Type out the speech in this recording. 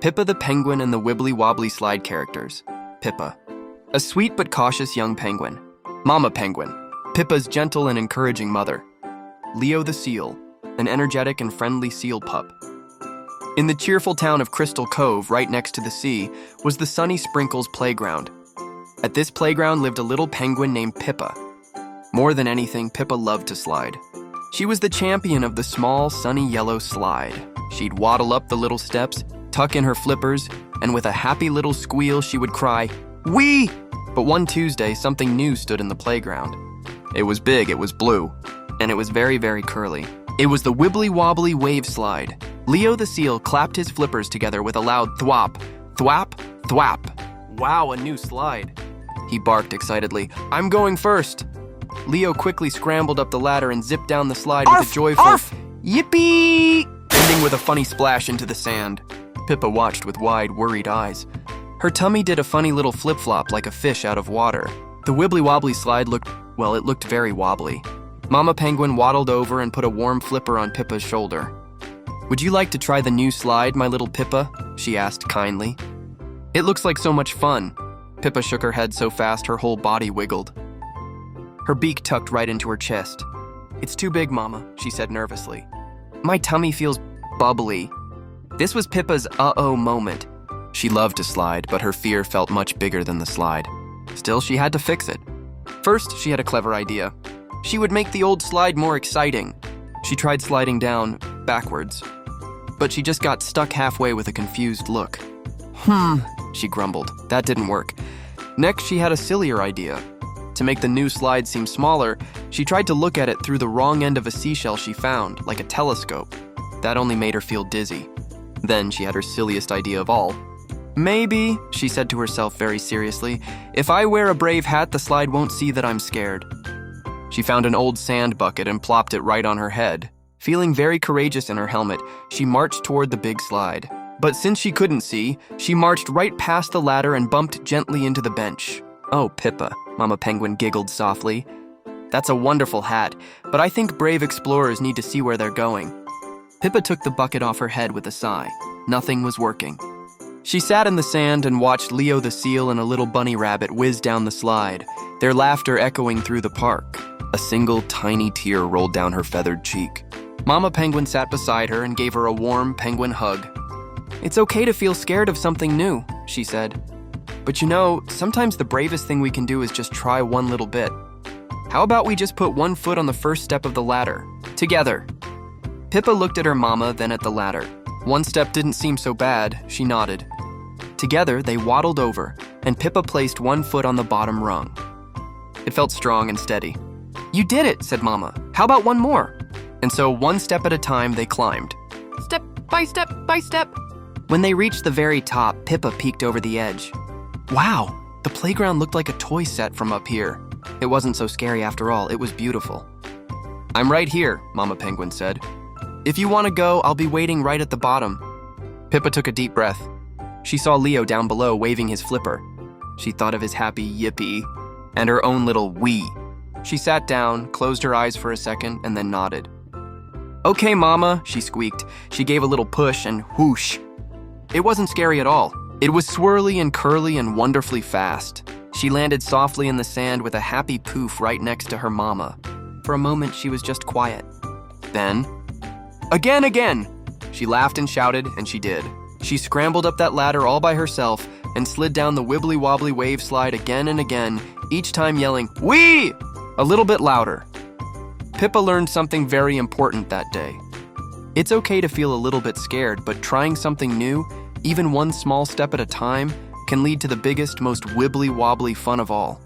Pippa the penguin and the Wibbly-Wobbly slide characters. Pippa, a sweet but cautious young penguin. Mama Penguin, Pippa's gentle and encouraging mother. Leo the seal, an energetic and friendly seal pup. In the cheerful town of Crystal Cove, right next to the sea, was the Sunny Sprinkles playground. At this playground lived a little penguin named Pippa. More than anything, Pippa loved to slide. She was the champion of the small, sunny yellow slide. She'd waddle up the little steps, tuck in her flippers, and with a happy little squeal, she would cry, "Wee!" But one Tuesday, something new stood in the playground. It was big, it was blue, and it was very, very curly. It was the Wibbly-Wobbly wave slide. Leo the seal clapped his flippers together with a loud thwap, thwap, thwap. Wow, a new slide. He barked excitedly, "I'm going first." Leo quickly scrambled up the ladder and zipped down the slide with a joyful yippee, ending with a funny splash into the sand. Pippa watched with wide, worried eyes. Her tummy did a funny little flip-flop like a fish out of water. The Wibbly-Wobbly slide looked very wobbly. Mama Penguin waddled over and put a warm flipper on Pippa's shoulder. "Would you like to try the new slide, my little Pippa?" she asked kindly. "It looks like so much fun." Pippa shook her head so fast her whole body wiggled. Her beak tucked right into her chest. "It's too big, Mama," she said nervously. "My tummy feels bubbly." This was Pippa's uh-oh moment. She loved to slide, but her fear felt much bigger than the slide. Still, she had to fix it. First, she had a clever idea. She would make the old slide more exciting. She tried sliding down, backwards. But she just got stuck halfway with a confused look. She grumbled. That didn't work. Next, she had a sillier idea. To make the new slide seem smaller, she tried to look at it through the wrong end of a seashell she found, like a telescope. That only made her feel dizzy. Then she had her silliest idea of all. "Maybe," she said to herself very seriously, "if I wear a brave hat, the slide won't see that I'm scared." She found an old sand bucket and plopped it right on her head. Feeling very courageous in her helmet, she marched toward the big slide. But since she couldn't see, she marched right past the ladder and bumped gently into the bench. "Oh, Pippa," Mama Penguin giggled softly. "That's a wonderful hat, but I think brave explorers need to see where they're going." Pippa took the bucket off her head with a sigh. Nothing was working. She sat in the sand and watched Leo the seal and a little bunny rabbit whiz down the slide, their laughter echoing through the park. A single tiny tear rolled down her feathered cheek. Mama Penguin sat beside her and gave her a warm penguin hug. "It's okay to feel scared of something new," she said. "But you know, sometimes the bravest thing we can do is just try one little bit. How about we just put one foot on the first step of the ladder, together?" Pippa looked at her mama, then at the ladder. One step didn't seem so bad, she nodded. Together, they waddled over, and Pippa placed one foot on the bottom rung. It felt strong and steady. "You did it," said Mama. "How about one more?" And so, one step at a time, they climbed. Step by step by step. When they reached the very top, Pippa peeked over the edge. Wow, the playground looked like a toy set from up here. It wasn't so scary after all, it was beautiful. "I'm right here," Mama Penguin said. "If you want to go, I'll be waiting right at the bottom." Pippa took a deep breath. She saw Leo down below waving his flipper. She thought of his happy yippee and her own little wee. She sat down, closed her eyes for a second, and then nodded. "Okay, Mama," she squeaked. She gave a little push and whoosh. It wasn't scary at all. It was swirly and curly and wonderfully fast. She landed softly in the sand with a happy poof right next to her mama. For a moment, she was just quiet. Then, again! She laughed and shouted, and she did. She scrambled up that ladder all by herself and slid down the Wibbly-Wobbly wave slide again and again, each time yelling, "Wee!" a little bit louder. Pippa learned something very important that day. It's okay to feel a little bit scared, but trying something new, even one small step at a time, can lead to the biggest, most wibbly-wobbly fun of all.